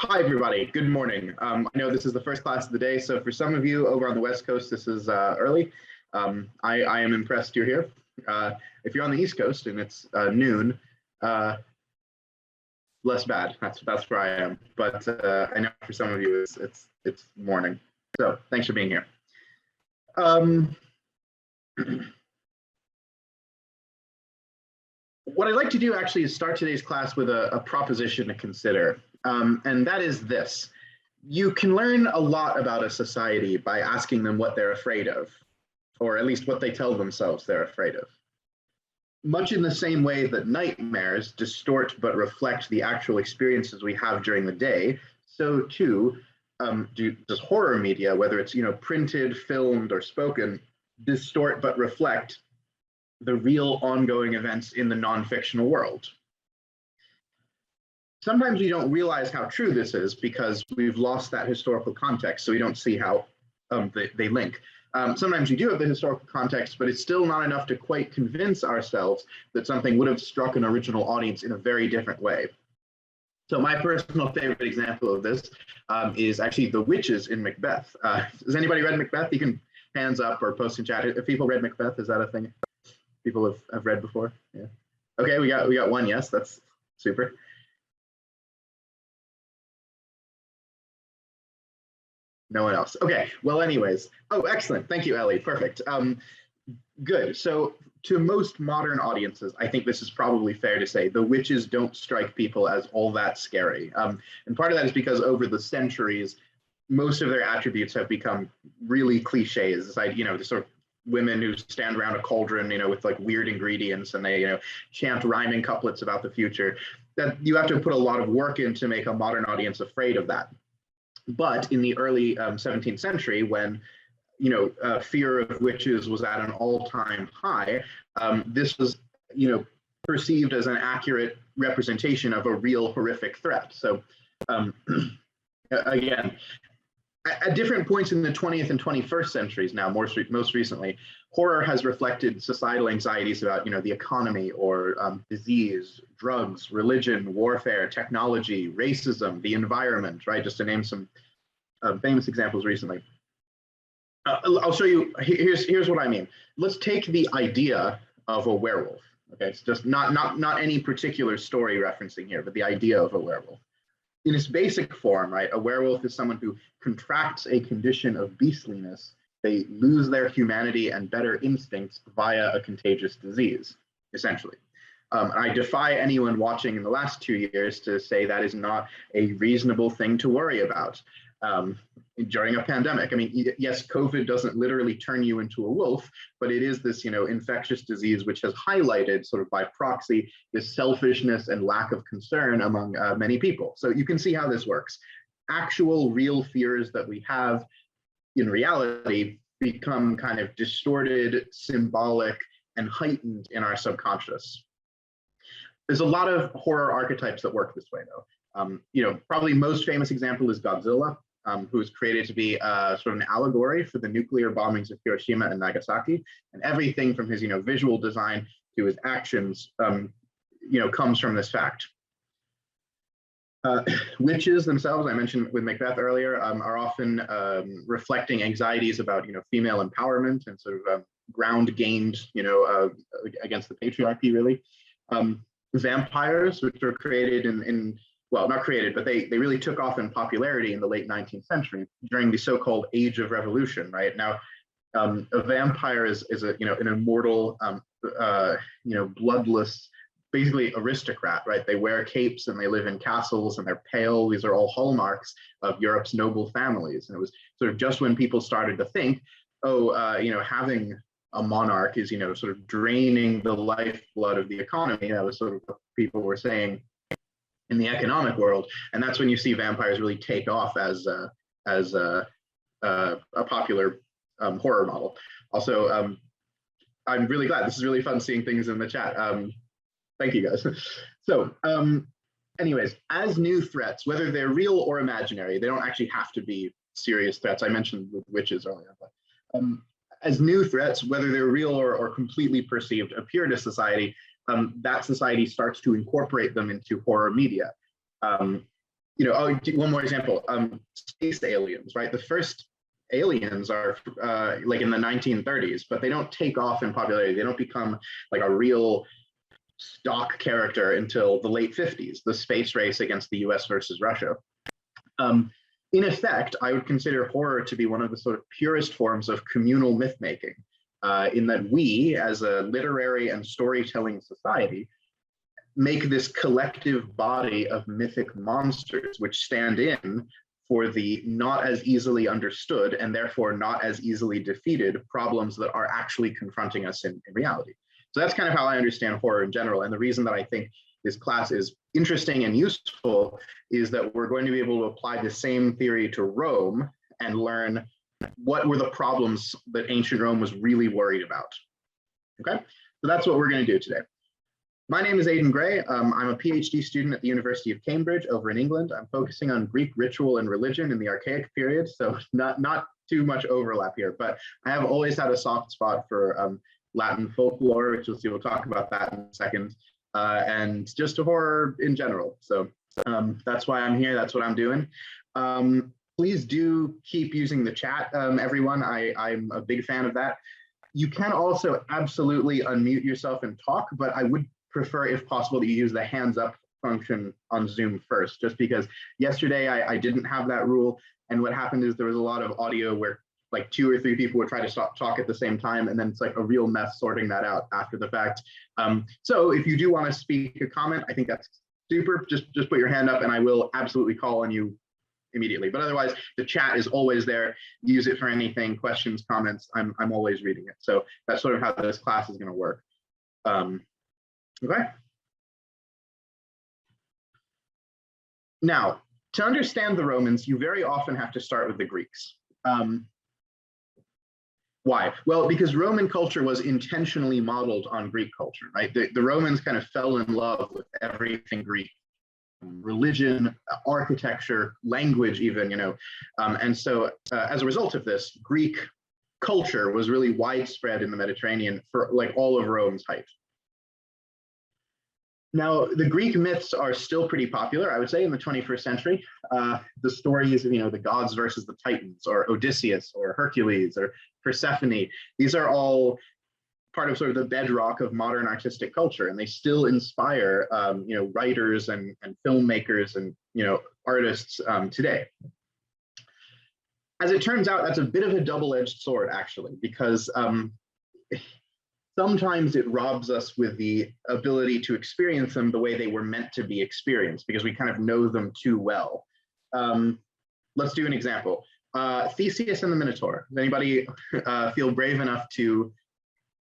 Hi, everybody. Good morning. I know this is the first class of the day, so for some of you over on the West Coast, this is early. I am impressed you're here. If you're on the East Coast and it's noon, less bad. That's where I am. But I know for some of you it's morning. So thanks for being here. What I'd like to do actually is start today's class with a proposition to consider. And that is this: you can learn a lot about a society by asking them what they're afraid of, or at least what they tell themselves they're afraid of. Much in the same way that nightmares distort but reflect the actual experiences we have during the day, so too does horror media, whether it's printed, filmed, or spoken, distort but reflect the real ongoing events in the non-fictional world. Sometimes we don't realize how true this is because we've lost that historical context, so we don't see how they link. Sometimes we do have the historical context, but it's still not enough to quite convince ourselves that something would have struck an original audience in a very different way. So my personal favorite example of this is actually the witches in Macbeth. Has anybody read Macbeth? You can hands up or post in chat. If people read Macbeth, is that a thing people have read before? Yeah. Okay, we got one yes. That's super. No one else. Okay, well, anyways. Oh, excellent. Thank you, Ellie. Perfect. Good. So to most modern audiences, I think this is probably fair to say the witches don't strike people as all that scary. And part of that is because over the centuries, most of their attributes have become really cliches. It's like, the sort of women who stand around a cauldron, with like weird ingredients, and they, chant rhyming couplets about the future. That you have to put a lot of work in to make a modern audience afraid of that. But in the early 17th century, when fear of witches was at an all-time high, this was perceived as an accurate representation of a real horrific threat. So again, at different points in the 20th and 21st centuries now, most recently, horror has reflected societal anxieties about the economy or disease, drugs, religion, warfare, technology, racism, the environment, right? Just to name some famous examples recently. I'll show you. Here's what I mean. Let's take the idea of a werewolf. Okay, it's just not any particular story referencing here, but the idea of a werewolf. In its basic form, right, a werewolf is someone who contracts a condition of beastliness. They lose their humanity and better instincts via a contagious disease, essentially. I defy anyone watching in the last 2 years to say that is not a reasonable thing to worry about during a pandemic. I mean, yes, COVID doesn't literally turn you into a wolf, but it is this, infectious disease which has highlighted sort of by proxy this selfishness and lack of concern among many people. So you can see how this works. Actual real fears that we have in reality become kind of distorted, symbolic, and heightened in our subconscious. There's a lot of horror archetypes that work this way, though. Probably most famous example is Godzilla, who was created to be sort of an allegory for the nuclear bombings of Hiroshima and Nagasaki, and everything from his visual design to his actions comes from this fact. Witches themselves, I mentioned with Macbeth earlier, are often reflecting anxieties about female empowerment and sort of ground gained against the patriarchy, really. Vampires, which were created well, not created, but they really took off in popularity in the late 19th century during the so-called Age of Revolution. Right now, a vampire is an immortal, bloodless, basically aristocrat. Right? They wear capes and they live in castles and they're pale. These are all hallmarks of Europe's noble families. And it was sort of just when people started to think, oh, having a monarch is sort of draining the lifeblood of the economy. That was sort of what people were saying in the economic world, and that's when you see vampires really take off as a popular horror model. Also, I'm really glad. This is really fun seeing things in the chat. Thank you, guys. So, anyways, as new threats, whether they're real or imaginary, they don't actually have to be serious threats. I mentioned with witches earlier, but as new threats, whether they're real or completely perceived, appear to society, that society starts to incorporate them into horror media. one more example, space aliens, right? The first aliens are like in the 1930s, but they don't take off in popularity. They don't become like a real stock character until the late 50s, the space race against the US versus Russia. In effect, I would consider horror to be one of the sort of purest forms of communal myth-making, in that we, as a literary and storytelling society, make this collective body of mythic monsters, which stand in for the not as easily understood and therefore not as easily defeated problems that are actually confronting us in reality. So that's kind of how I understand horror in general. And the reason that I think this class is interesting and useful is that we're going to be able to apply the same theory to Rome and learn what were the problems that ancient Rome was really worried about. Okay, so that's what we're going to do today. My name is Aidan Gray. I'm a PhD student at the University of Cambridge over in England. I'm focusing on Greek ritual and religion in the Archaic period, so not too much overlap here, but I have always had a soft spot for Latin folklore, which we'll talk about that in a second, and just horror in general. So that's why I'm here, that's what I'm doing. Please do keep using the chat, everyone. I'm a big fan of that. You can also absolutely unmute yourself and talk, but I would prefer, if possible, that you use the hands up function on Zoom first, just because yesterday I didn't have that rule. And what happened is there was a lot of audio where like 2 or 3 people would try to talk at the same time, and then it's like a real mess sorting that out after the fact. So if you do want to speak a comment, I think that's super. Just put your hand up and I will absolutely call on you immediately. But otherwise, the chat is always there. Use it for anything, questions, comments. I'm always reading it. So that's sort of how this class is going to work. Okay. Now, to understand the Romans, you very often have to start with the Greeks. Why? Well, because Roman culture was intentionally modeled on Greek culture, right? The Romans kind of fell in love with everything Greek, religion, architecture, language even, and so as a result of this, Greek culture was really widespread in the Mediterranean for like all of Rome's height. Now, the Greek myths are still pretty popular, I would say, in the 21st century. The stories of, the gods versus the Titans, or Odysseus, or Hercules, or Persephone, these are all part of sort of the bedrock of modern artistic culture, and they still inspire, writers and filmmakers and, artists today. As it turns out, that's a bit of a double-edged sword, actually, because sometimes it robs us with the ability to experience them the way they were meant to be experienced, because we kind of know them too well. Let's do an example. Theseus and the Minotaur. Does anybody feel brave enough to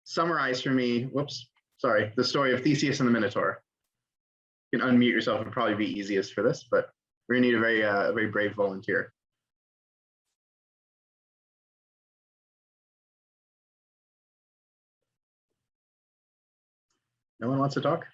summarize for me, the story of Theseus and the Minotaur? You can unmute yourself, and probably be easiest for this, but we're gonna need a very brave volunteer. No one wants to talk?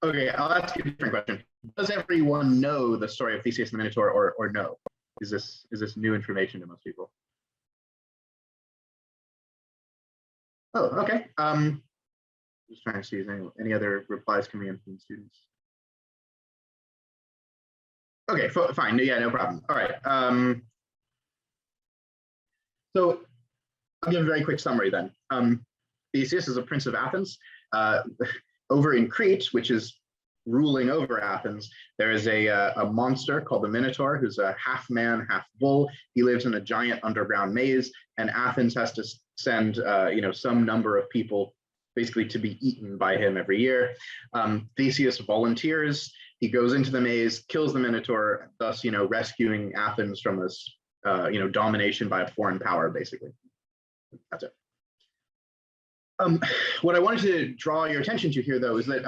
Okay, I'll ask you a different question. Does everyone know the story of Theseus and the Minotaur, or no? Is this new information to most people? Oh, okay. Just trying to see if any other replies coming in from students. Okay, fine. Yeah, no problem. All right. So I'll give a very quick summary then. Theseus is a prince of Athens. Over in Crete, which is ruling over Athens, there is a monster called the Minotaur, who's a half man, half bull. He lives in a giant underground maze, and Athens has to send some number of people basically to be eaten by him every year. Theseus volunteers. He goes into the maze, kills the Minotaur, thus rescuing Athens from this domination by a foreign power, basically. That's it. What I wanted to draw your attention to here, though, is that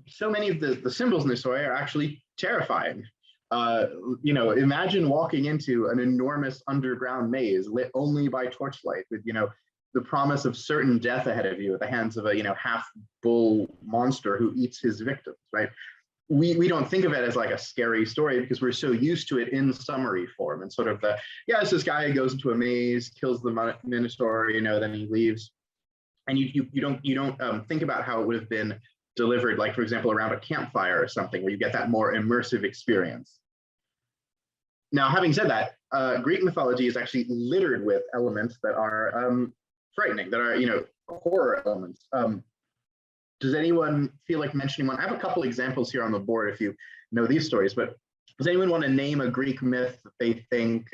so many of the symbols in this story are actually terrifying. Imagine walking into an enormous underground maze lit only by torchlight, with the promise of certain death ahead of you at the hands of a half bull monster who eats his victims, right? We don't think of it as like a scary story because we're so used to it in summary form, and sort of it's this guy who goes into a maze, kills the Minotaur, then he leaves. and you don't think about how it would have been delivered, like for example, around a campfire or something, where you get that more immersive experience. Now, having said that, Greek mythology is actually littered with elements that are frightening, that are, horror elements. Does anyone feel like mentioning one? I have a couple examples here on the board if you know these stories, but does anyone want to name a Greek myth that they think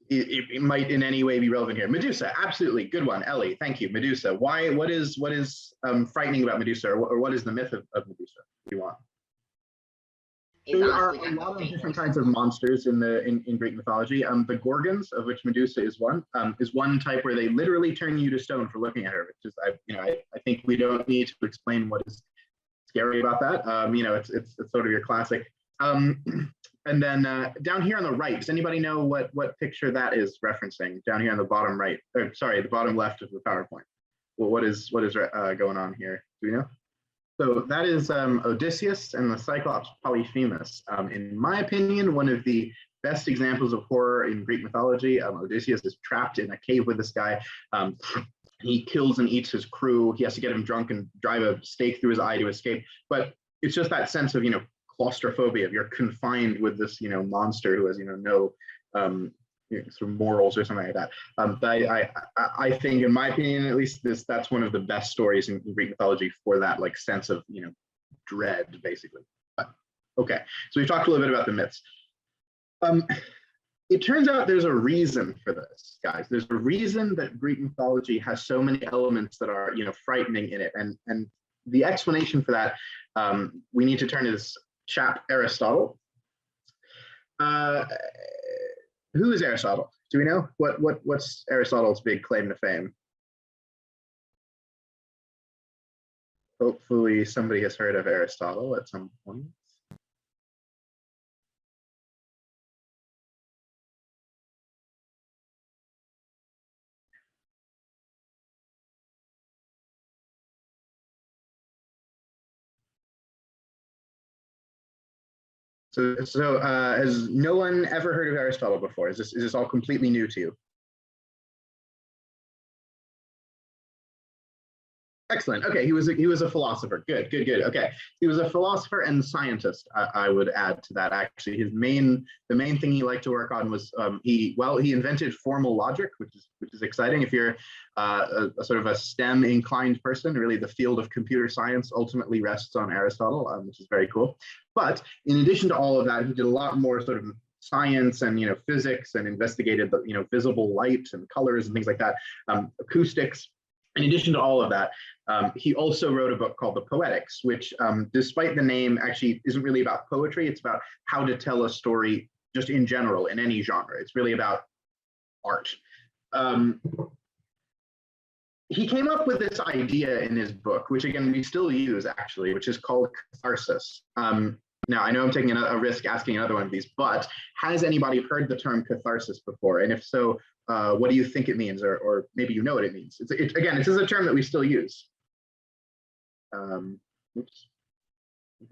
it might in any way be relevant here? Medusa, absolutely, good one. Ellie, thank you. Medusa. Why? What is frightening about Medusa, or what is the myth of Medusa? Do you want? There are a lot of different kinds of monsters in Greek mythology. The Gorgons, of which Medusa is one type where they literally turn you to stone for looking at her, which is I think we don't need to explain what is scary about that. It's sort of your classic. And then down here on the right, does anybody know what picture that is referencing? Down here on the bottom right, or sorry, the bottom left of the PowerPoint. Well, what is going on here? Do we know? So that is Odysseus and the Cyclops Polyphemus. In my opinion, one of the best examples of horror in Greek mythology. Odysseus is trapped in a cave with this guy. He kills and eats his crew. He has to get him drunk and drive a stake through his eye to escape. But it's just that sense of, claustrophobia. You're confined with this, monster who has, no sort of morals or something like that. But I think, in my opinion, at least, that's one of the best stories in Greek mythology for that like sense of dread, basically. But, okay, so we've talked a little bit about the myths. It turns out there's a reason for this, guys. There's a reason that Greek mythology has so many elements that are frightening in it, and the explanation for that, we need to turn to this chap Aristotle. Who is Aristotle? Do we know? What's Aristotle's big claim to fame? Hopefully somebody has heard of Aristotle at some point. So has no one ever heard of Aristotle before? Is this all completely new to you? Excellent. Okay, he was a philosopher. Good. Okay, he was a philosopher and scientist. I would add to that. Actually, the main thing he liked to work on was he invented formal logic, which is exciting. If you're a sort of a STEM inclined person, really the field of computer science ultimately rests on Aristotle, which is very cool. But in addition to all of that, he did a lot more sort of science and physics, and investigated the visible light and colors and things like that, acoustics. In addition to all of that, he also wrote a book called The Poetics, which, despite the name, actually isn't really about poetry. It's about how to tell a story just in general, in any genre. It's really about art. He came up with this idea in his book, which again, we still use actually, which is called catharsis. Now, I know I'm taking a risk asking another one of these, but has anybody heard the term catharsis before? And if so, what do you think it means? Or maybe you know what it means. Again, this is a term that we still use. Oops. It's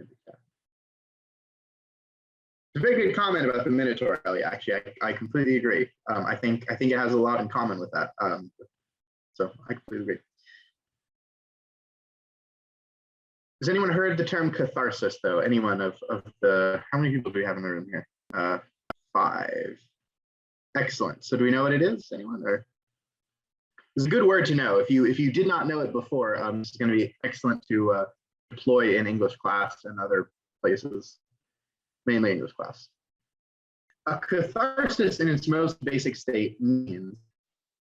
a very good comment about the Minotaur, Ellie. Actually, I completely agree. I think it has a lot in common with that. So I completely agree. Has anyone heard the term catharsis, though? Anyone of the, how many people do we have in the room here? 5. Excellent. So do we know what it is? Anyone? Or it's a good word to know. If you did not know it before, this is going to be excellent to deploy in English class and other places, mainly English class. A catharsis in its most basic state means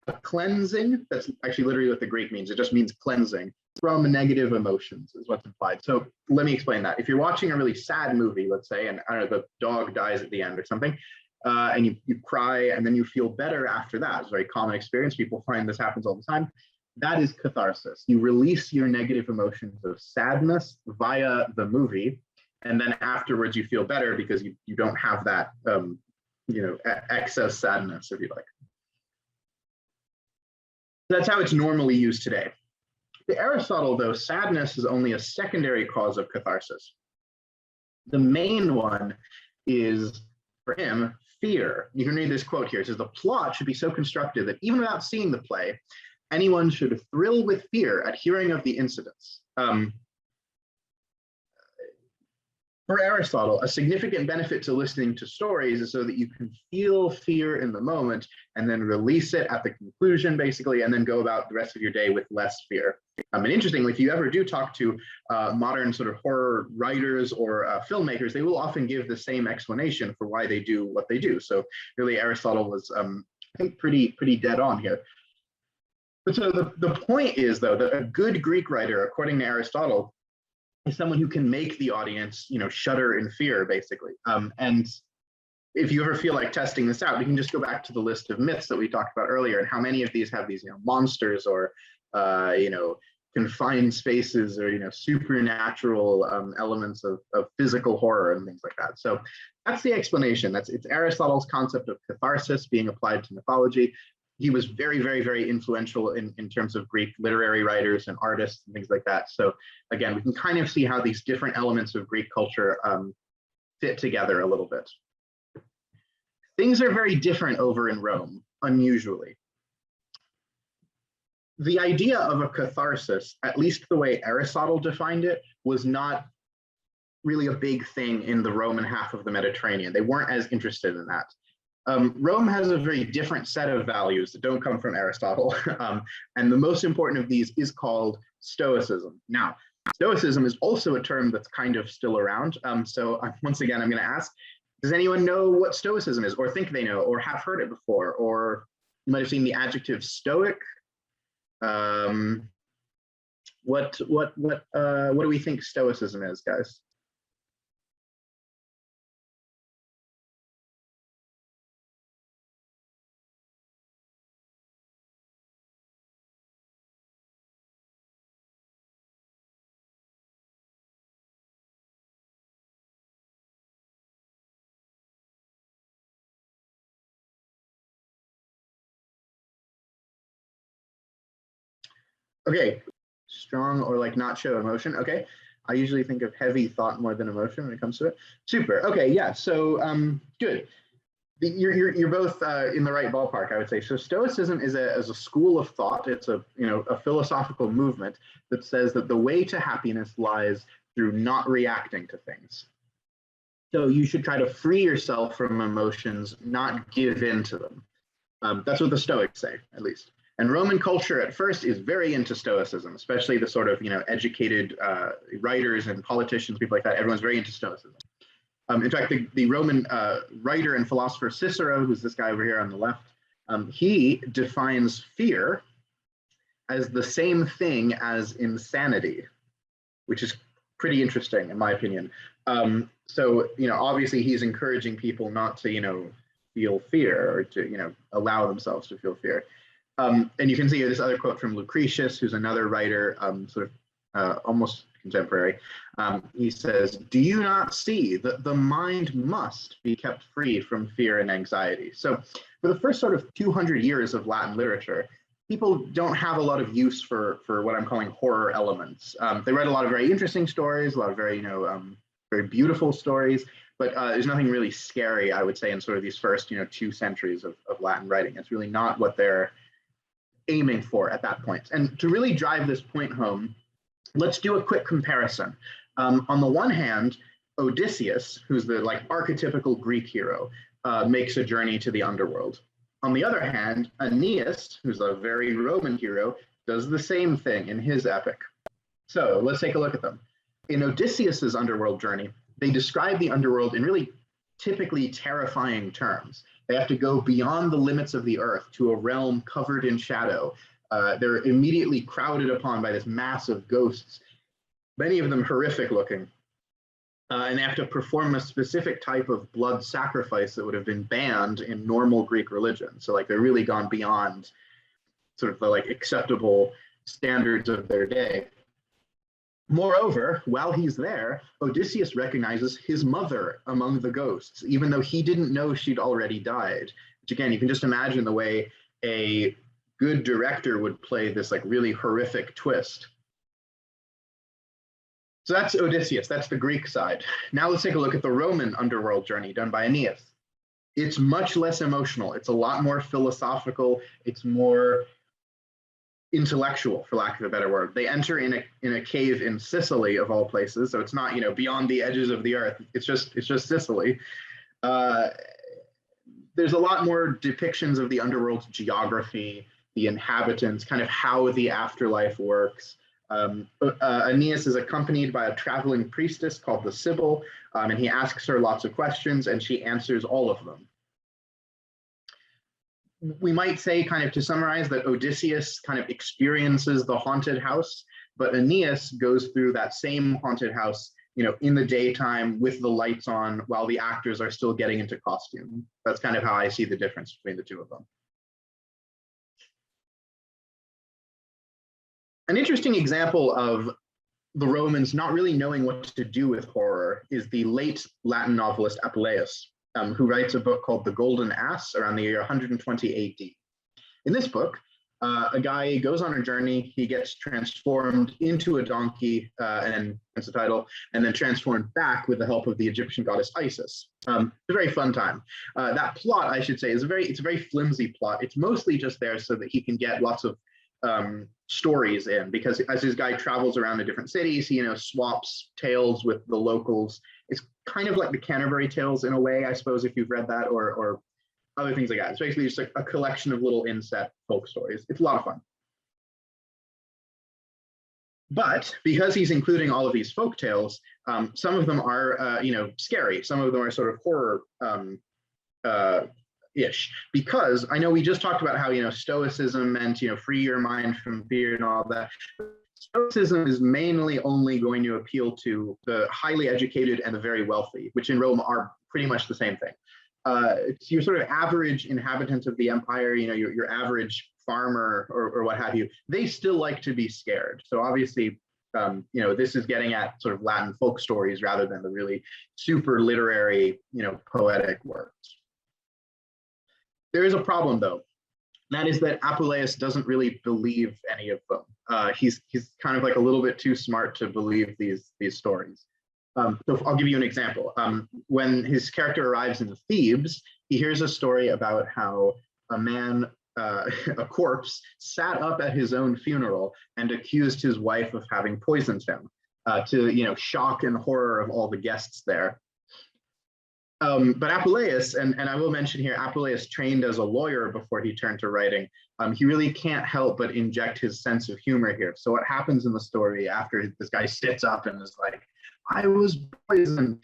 a cleansing. That's actually literally what the Greek means. It just means cleansing from negative emotions is what's implied. So let me explain that. If you're watching a really sad movie, let's say, and I don't know, the dog dies at the end or something, and you cry and then you feel better after that. It's a very common experience. People find this happens all the time. That is catharsis. You release your negative emotions of sadness via the movie, and then afterwards you feel better because you don't have that excess sadness, if you like. That's how it's normally used today. To Aristotle, though, sadness is only a secondary cause of catharsis. The main one is, for him, fear. You can read this quote here. It says, the plot should be so constructed that even without seeing the play, anyone should thrill with fear at hearing of the incidents. For Aristotle, a significant benefit to listening to stories is so that you can feel fear in the moment and then release it at the conclusion, basically, and then go about the rest of your day with less fear. And interestingly, if you ever do talk to modern sort of horror writers or filmmakers, they will often give the same explanation for why they do what they do. So really, Aristotle was, I think, pretty dead on here. But so the point is, though, that a good Greek writer, according to Aristotle, is someone who can make the audience, shudder in fear, basically. And if you ever feel like testing this out, we can just go back to the list of myths that we talked about earlier, and how many of these have these, monsters or, confined spaces or, supernatural elements of physical horror and things like that. So that's the explanation. It's Aristotle's concept of catharsis being applied to mythology. He was very, very, very influential in terms of Greek literary writers and artists and things like that. So again, we can kind of see how these different elements of Greek culture fit together a little bit. Things are very different over in Rome, unusually. The idea of a catharsis, at least the way Aristotle defined it, was not really a big thing in the Roman half of the Mediterranean. They weren't as interested in that. Rome has a very different set of values that don't come from Aristotle. And the most important of these is called Stoicism. Now, Stoicism is also a term that's kind of still around. So once again, I'm going to ask, does anyone know what Stoicism is, or think they know, or have heard it before? Or you might have seen the adjective Stoic. What do we think Stoicism is, guys? Okay, strong or like not show emotion. Okay, I usually think of heavy thought more than emotion when it comes to it. Super. Okay, yeah. So good. You're both in the right ballpark, I would say. So Stoicism is a school of thought. It's a philosophical movement that says that the way to happiness lies through not reacting to things. So you should try to free yourself from emotions, not give in to them. That's what the Stoics say, at least. And Roman culture at first is very into Stoicism, especially the sort of educated writers and politicians, people like that. Everyone's very into Stoicism. In fact, the Roman writer and philosopher Cicero, who's this guy over here on the left, he defines fear as the same thing as insanity, which is pretty interesting in my opinion. So obviously he's encouraging people not to feel fear or to allow themselves to feel fear. And you can see here this other quote from Lucretius, who's another writer, sort of almost contemporary. He says, "Do you not see that the mind must be kept free from fear and anxiety?" So for the first sort of 200 years of Latin literature, people don't have a lot of use for what I'm calling horror elements. They write a lot of very interesting stories, a lot of very, very beautiful stories, but there's nothing really scary, I would say, in sort of these first, 2 centuries of Latin writing. It's really not what they're aiming for at that point. And to really drive this point home, let's do a quick comparison. On the one hand, Odysseus, who's the archetypical Greek hero, makes a journey to the underworld. On the other hand, Aeneas, who's a very Roman hero, does the same thing in his epic. So let's take a look at them. In Odysseus's underworld journey, they describe the underworld in really typically terrifying terms. They have to go beyond the limits of the earth to a realm covered in shadow. They're immediately crowded upon by this mass of ghosts, many of them horrific looking. And they have to perform a specific type of blood sacrifice that would have been banned in normal Greek religion. So they're really gone beyond sort of the acceptable standards of their day. Moreover, while he's there, Odysseus recognizes his mother among the ghosts, even though he didn't know she'd already died. Which again, you can just imagine the way a good director would play this really horrific twist. So that's Odysseus, that's the Greek side. Now let's take a look at the Roman underworld journey done by Aeneas. it's much less emotional. It's a lot more philosophical. It's more intellectual, for lack of a better word. They enter in a cave in Sicily, of all places, so it's not, you know, beyond the edges of the earth. It's just Sicily. There's a lot more depictions of the underworld's geography, the inhabitants, kind of how the afterlife works. Aeneas is accompanied by a traveling priestess called the Sibyl, and he asks her lots of questions, and she answers all of them. We might say, kind of to summarize, that Odysseus kind of experiences the haunted house, but Aeneas goes through that same haunted house, you know, in the daytime with the lights on while the actors are still getting into costume. That's kind of how I see the difference between the two of them. An interesting example of the Romans not really knowing what to do with horror is the late Latin novelist Apuleius, who writes a book called The Golden Ass around the year 120 AD. In this book, a guy goes on a journey, he gets transformed into a donkey, and that's the title, and then transformed back with the help of the Egyptian goddess Isis. It's a very fun time. That plot, I should say, it's a very flimsy plot. It's mostly just there so that he can get lots of stories in, because as this guy travels around the different cities, he, you know, swaps tales with the locals. It's kind of like the Canterbury Tales in a way, I suppose, if you've read that, or other things like that. It's basically just a collection of little inset folk stories. It's a lot of fun. But because he's including all of these folk tales, some of them are, you know, scary. Some of them are sort of horror ish, because I know we just talked about how, you know, Stoicism meant, you know, free your mind from fear and all that. Stoicism is mainly only going to appeal to the highly educated and the very wealthy, which in Rome are pretty much the same thing. It's your sort of average inhabitant of the empire, you know, your average farmer or what have you, they still like to be scared. So obviously, you know, this is getting at sort of Latin folk stories rather than the really super literary, you know, poetic works. There is a problem, though. That is that Apuleius doesn't really believe any of them. He's kind of like a little bit too smart to believe these stories. So I'll give you an example. When his character arrives in Thebes, he hears a story about how a man, a corpse, sat up at his own funeral and accused his wife of having poisoned him, to, you know, shock and horror of all the guests there. But Apuleius, and I will mention here, Apuleius trained as a lawyer before he turned to writing. He really can't help but inject his sense of humor here. So what happens in the story after this guy sits up and is like, I was poisoned,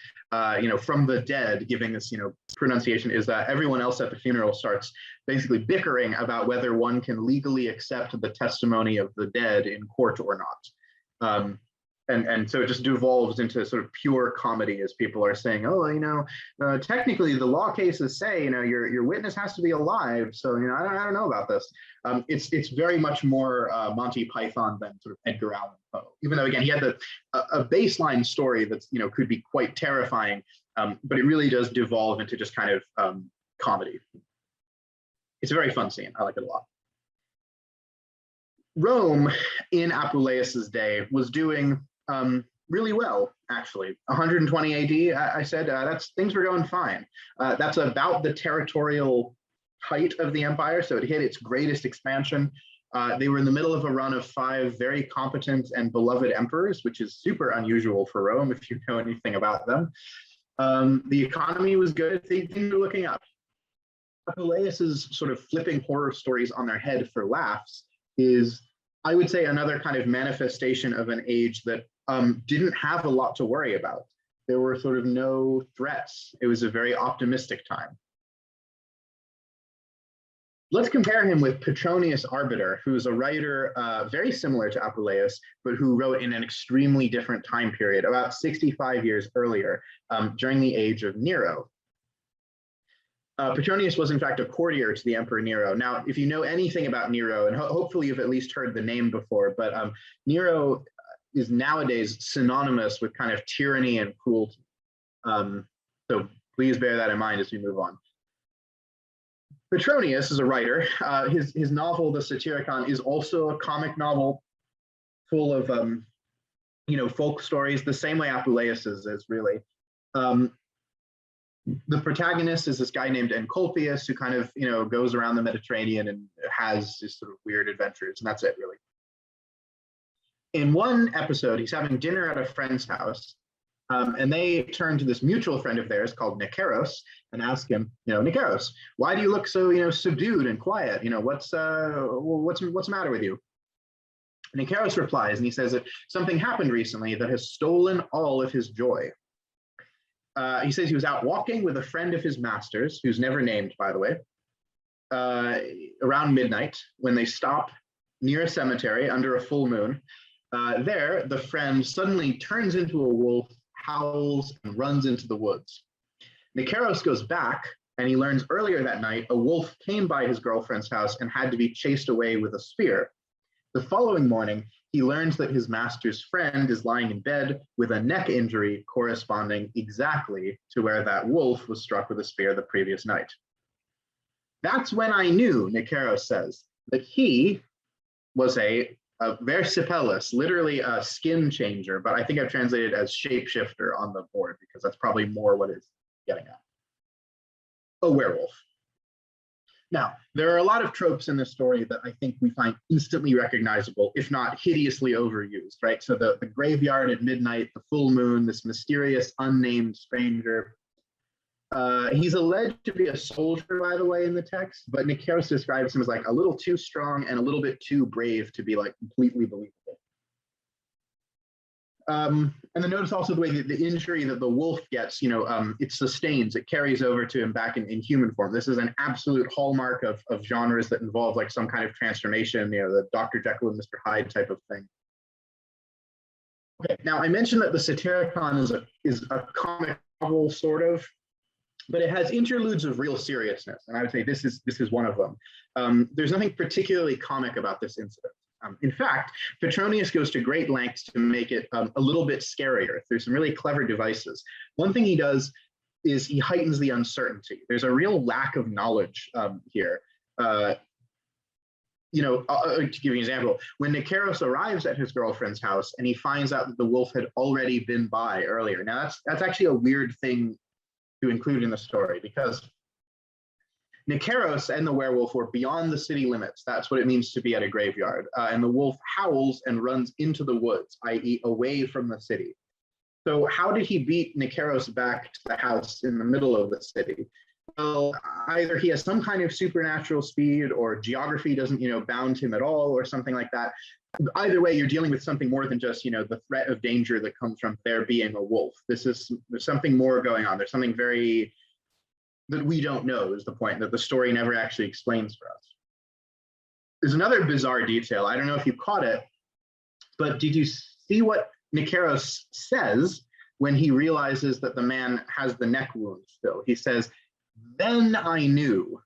you know, from the dead, giving this, you know, pronunciation, is that everyone else at the funeral starts basically bickering about whether one can legally accept the testimony of the dead in court or not. And so it just devolves into sort of pure comedy as people are saying, oh, you know, technically the law cases say, you know, your witness has to be alive. So, you know, I don't know about this. It's very much more Monty Python than sort of Edgar Allan Poe, even though, again, he had a baseline story that's, you know, could be quite terrifying, but it really does devolve into just kind of comedy. It's a very fun scene. I like it a lot. Rome in Apuleius's day was doing really well, actually. 120 AD, I said, things were going fine. That's about the territorial height of the empire, so it hit its greatest expansion. They were in the middle of a run of 5 very competent and beloved emperors, which is super unusual for Rome if you know anything about them. The economy was good, things were looking up. Apuleius's sort of flipping horror stories on their head for laughs is, I would say, another kind of manifestation of an age that didn't have a lot to worry about. There were sort of no threats. It was a very optimistic time. Let's compare him with Petronius Arbiter, who's a writer very similar to Apuleius, but who wrote in an extremely different time period, about 65 years earlier, during the age of Nero. Petronius was, in fact, a courtier to the Emperor Nero. Now, if you know anything about Nero, and hopefully you've at least heard the name before, but Nero is nowadays synonymous with kind of tyranny and cruelty. So please bear that in mind as we move on. Petronius is a writer. His novel, The Satyricon, is also a comic novel full of, you know, folk stories, the same way Apuleius is really. The protagonist is this guy named Encolpius, who kind of, goes around the Mediterranean and has these sort of weird adventures, and that's it, really. In one episode, he's having dinner at a friend's house, and they turn to this mutual friend of theirs called Nicaros and ask him, Nicaros, why do you look so, subdued and quiet? What's the matter with you? Nicaros replies, and he says that something happened recently that has stolen all of his joy. He says he was out walking with a friend of his master's, who's never named, by the way, around midnight, when they stop near a cemetery under a full moon. There, the friend suddenly turns into a wolf, howls, and runs into the woods. Nicaros goes back, and he learns earlier that night a wolf came by his girlfriend's house and had to be chased away with a spear. The following morning, he learns that his master's friend is lying in bed with a neck injury corresponding exactly to where that wolf was struck with a spear the previous night. That's when I knew, Nicaros says, that he was a versipellis, literally a skin changer, but I think I've translated as shapeshifter on the board because that's probably more what it's getting at. A werewolf. Now, there are a lot of tropes in this story that I think we find instantly recognizable, if not hideously overused, right? So the graveyard at midnight, the full moon, this mysterious unnamed stranger. He's alleged to be a soldier, by the way, in the text, but Nicaros describes him as like a little too strong and a little bit too brave to be like completely believable. And then notice also the way that the injury that the wolf gets, it sustains, it carries over to him back in human form. This is an absolute hallmark of genres that involve like some kind of transformation, the Dr. Jekyll and Mr. Hyde type of thing. Okay, now I mentioned that the Satyricon is a comic novel, sort of, but it has interludes of real seriousness, and I would say this is one of them. There's nothing particularly comic about this incident. In fact, Petronius goes to great lengths to make it a little bit scarier through some really clever devices. One thing he does is he heightens the uncertainty. There's a real lack of knowledge here. To give you an example, when Nicaros arrives at his girlfriend's house and he finds out that the wolf had already been by earlier. Now that's actually a weird thing to include in the story because Nicaros and the werewolf were beyond the city limits. That's what it means to be at a graveyard. And the wolf howls and runs into the woods, i.e. away from the city. So how did he beat Nicaros back to the house in the middle of the city? Well, either he has some kind of supernatural speed or geography doesn't, bound him at all or something like that. Either way, you're dealing with something more than just, the threat of danger that comes from there being a wolf. There's something more going on. There's something that we don't know is the point, that the story never actually explains for us. There's another bizarre detail. I don't know if you caught it, but did you see what Nicaros says when he realizes that the man has the neck wound still? He says, "Then I knew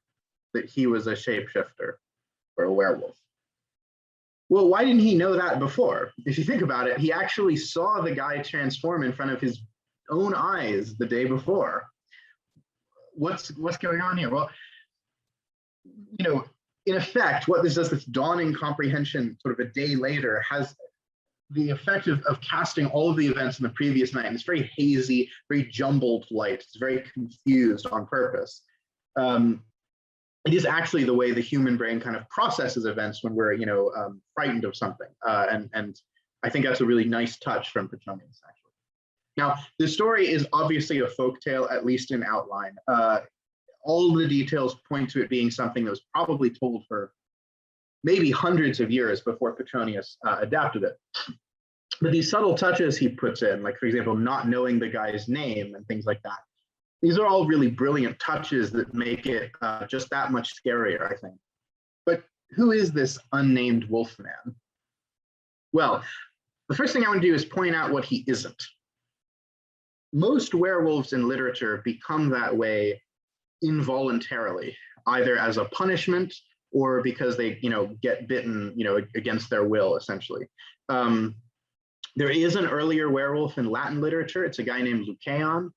that he was a shapeshifter or a werewolf." Well, why didn't he know that before? If you think about it, he actually saw the guy transform in front of his own eyes the day before. What's going on here? Well, in effect, what this does, this dawning comprehension sort of a day later, has the effect of casting all of the events in the previous night in this very hazy, very jumbled light. It's very confused on purpose. It is actually the way the human brain kind of processes events when we're, frightened of something. And I think that's a really nice touch from Petronius, actually. Now, the story is obviously a folktale, at least in outline. All the details point to it being something that was probably told for maybe hundreds of years before Petronius adapted it. But these subtle touches he puts in, like, for example, not knowing the guy's name and things like that, these are all really brilliant touches that make it just that much scarier, I think. But who is this unnamed wolf man? Well, the first thing I want to do is point out what he isn't. Most werewolves in literature become that way involuntarily, either as a punishment or because they, get bitten, against their will, essentially. There is an earlier werewolf in Latin literature. It's a guy named Lucaon.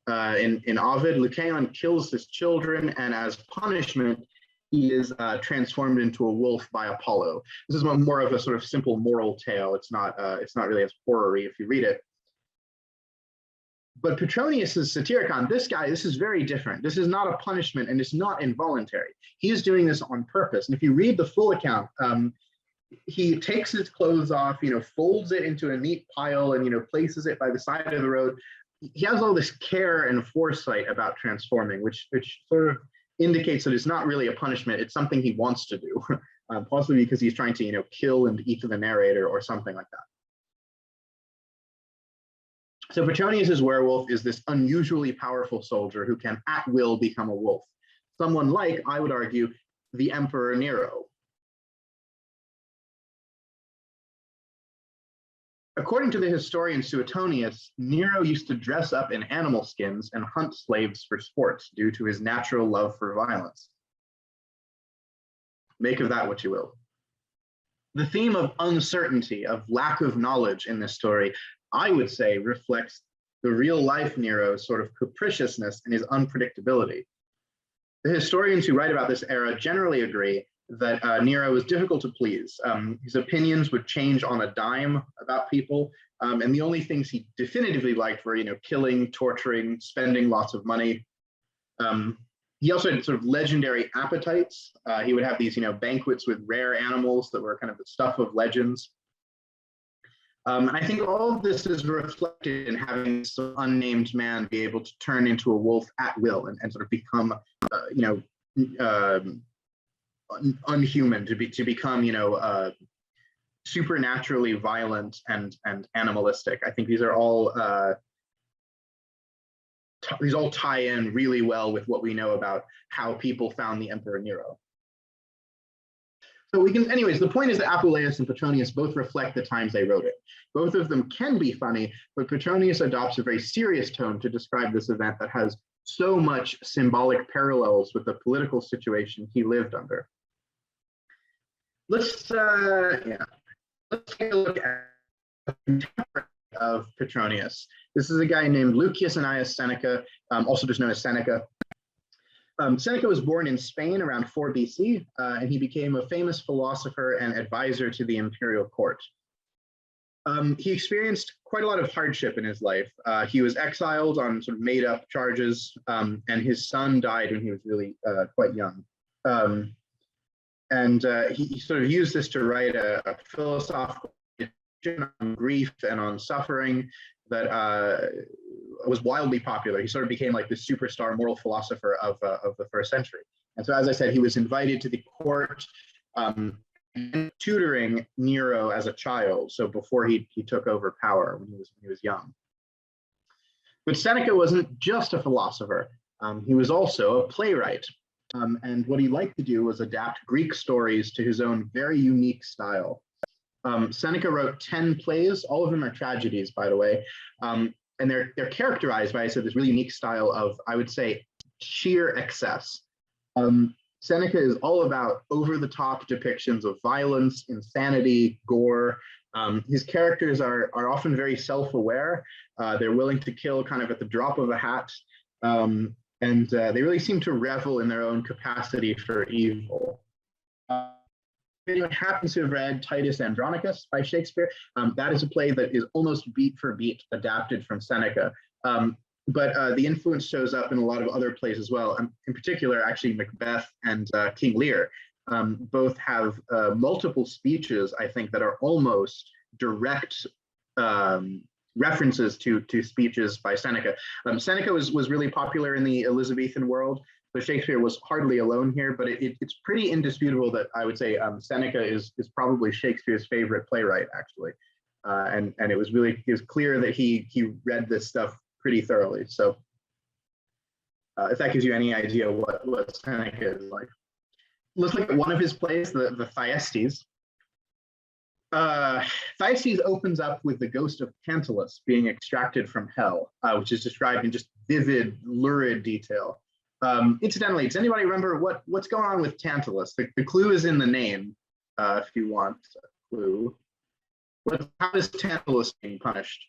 In Ovid, Lucaon kills his children, and as punishment, he is transformed into a wolf by Apollo. This is more of a sort of simple moral tale. It's not really as horror-y if you read it. But Petronius's Satyricon, this is very different. This is not a punishment and it's not involuntary. He is doing this on purpose. And if you read the full account, he takes his clothes off, folds it into a neat pile and, places it by the side of the road. He has all this care and foresight about transforming, which sort of indicates that it's not really a punishment. It's something he wants to do, possibly because he's trying to, kill and eat the narrator or something like that. So Petronius's werewolf is this unusually powerful soldier who can at will become a wolf. Someone like, I would argue, the Emperor Nero. According to the historian Suetonius, Nero used to dress up in animal skins and hunt slaves for sports due to his natural love for violence. Make of that what you will. The theme of uncertainty, of lack of knowledge in this story, I would say reflects the real life Nero's sort of capriciousness and his unpredictability. The historians who write about this era generally agree that Nero was difficult to please. His opinions would change on a dime about people, and the only things he definitively liked were, killing, torturing, spending lots of money. He also had sort of legendary appetites. He would have these, banquets with rare animals that were kind of the stuff of legends. And I think all of this is reflected in having some unnamed man be able to turn into a wolf at will and sort of become, unhuman, to become, supernaturally violent and animalistic. I think these are all these all tie in really well with what we know about how people found the Emperor Nero. So anyways, the point is that Apuleius and Petronius both reflect the times they wrote it. Both of them can be funny, but Petronius adopts a very serious tone to describe this event that has so much symbolic parallels with the political situation he lived under. Let's take a look at the contemporary of Petronius. This is a guy named Lucius Annaeus Seneca, also just known as Seneca. Seneca was born in Spain around 4 BC, and he became a famous philosopher and advisor to the imperial court. He experienced quite a lot of hardship in his life. He was exiled on sort of made-up charges, and his son died when he was really quite young. He sort of used this to write a philosophical on grief and on suffering that was wildly popular. He sort of became like the superstar moral philosopher of the first century. And so, as I said, he was invited to the court, tutoring Nero as a child. So before he took over power when he was young. But Seneca wasn't just a philosopher. He was also a playwright. And what he liked to do was adapt Greek stories to his own very unique style. Seneca wrote 10 plays. All of them are tragedies, by the way. And they're characterized by, I said, this really unique style of, I would say, sheer excess. Seneca is all about over-the-top depictions of violence, insanity, gore. His characters are often very self-aware. They're willing to kill kind of at the drop of a hat. And they really seem to revel in their own capacity for evil. If anyone happens to have read Titus Andronicus by Shakespeare, that is a play that is almost beat for beat adapted from Seneca. But the influence shows up in a lot of other plays as well. In particular, actually, Macbeth and King Lear both have multiple speeches, I think, that are almost direct references to speeches by Seneca. Seneca was really popular in the Elizabethan world, so Shakespeare was hardly alone here, but it's pretty indisputable that I would say Seneca is probably Shakespeare's favorite playwright, actually. And it was clear that he read this stuff pretty thoroughly. So if that gives you any idea what Seneca is like. Let's look at one of his plays, the Thyestes. Thyestes opens up with the ghost of Tantalus being extracted from hell, which is described in just vivid, lurid detail. Incidentally, does anybody remember what's going on with Tantalus? The clue is in the name, if you want a clue. How is Tantalus being punished?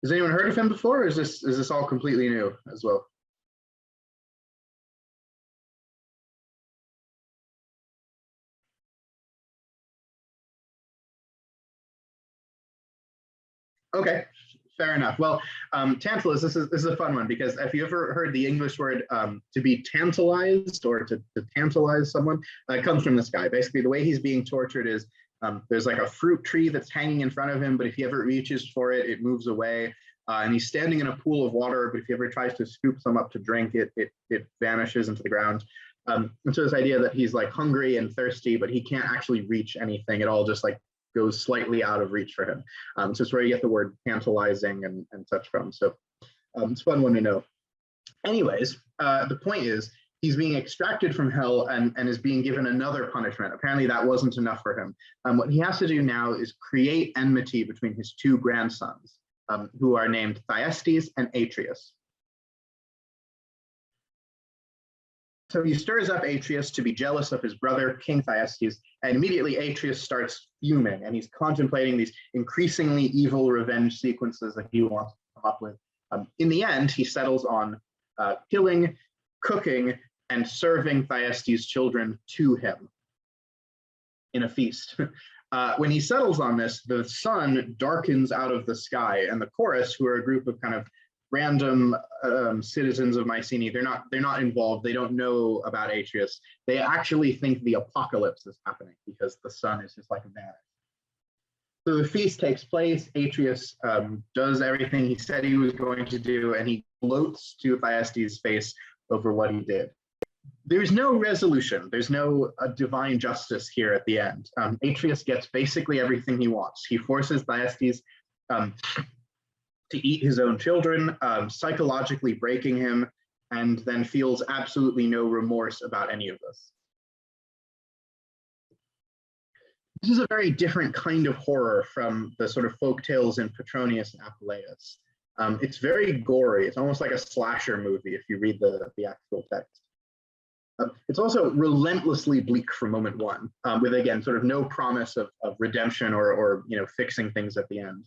Has anyone heard of him before, or is this all completely new as well? Okay, fair enough. Well, Tantalus, this is a fun one, because if you ever heard the English word to be tantalized, or to tantalize someone, it comes from this guy. Basically, the way he's being tortured is there's like a fruit tree that's hanging in front of him, but if he ever reaches for it, it moves away. And he's standing in a pool of water, but if he ever tries to scoop some up to drink, it vanishes into the ground. And so this idea that he's like hungry and thirsty, but he can't actually reach anything. It all just like goes slightly out of reach for him. So it's where you get the word tantalizing and such from. So it's a fun one to know. Anyways, the point is, he's being extracted from hell and is being given another punishment. Apparently that wasn't enough for him. What he has to do now is create enmity between his two grandsons, who are named Thyestes and Atreus. So he stirs up Atreus to be jealous of his brother, King Thyestes, and immediately Atreus starts fuming, and he's contemplating these increasingly evil revenge sequences that he wants to come up with. In the end, he settles on killing, cooking, and serving Thyestes' children to him in a feast. When he settles on this, the sun darkens out of the sky, and the chorus, who are a group of kind of random citizens of Mycenae, they're not involved. They don't know about Atreus. They actually think the apocalypse is happening because the sun is just like vanished. So the feast takes place. Atreus does everything he said he was going to do, and he gloats to Thyestes' face over what he did. There's no resolution. There's no divine justice here at the end. Atreus gets basically everything he wants. He forces Thyestes to eat his own children, psychologically breaking him, and then feels absolutely no remorse about any of this. This is a very different kind of horror from the sort of folk tales in Petronius and Apuleius. It's very gory. It's almost like a slasher movie if you read the actual text. It's also relentlessly bleak from moment one, with, again, sort of no promise of redemption or fixing things at the end.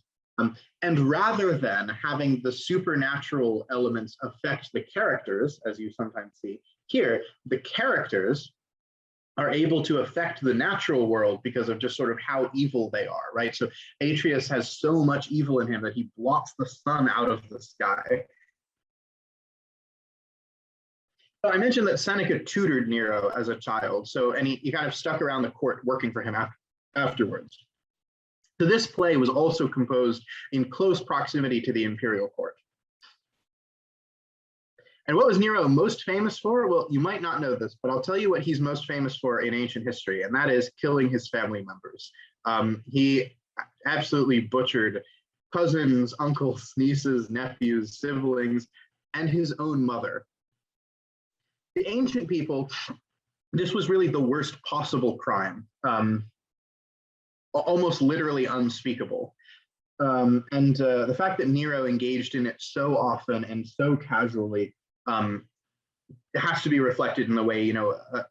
And rather than having the supernatural elements affect the characters, as you sometimes see here, the characters are able to affect the natural world because of just sort of how evil they are, right? So Atreus has so much evil in him that he blocks the sun out of the sky. So I mentioned that Seneca tutored Nero as a child, and he kind of stuck around the court working for him afterwards. So this play was also composed in close proximity to the imperial court. And what was Nero most famous for? Well, you might not know this, but I'll tell you what he's most famous for in ancient history, and that is killing his family members. He absolutely butchered cousins, uncles, nieces, nephews, siblings, and his own mother. The ancient people, this was really the worst possible crime, almost literally unspeakable. The fact that Nero engaged in it so often and so casually has to be reflected in the way,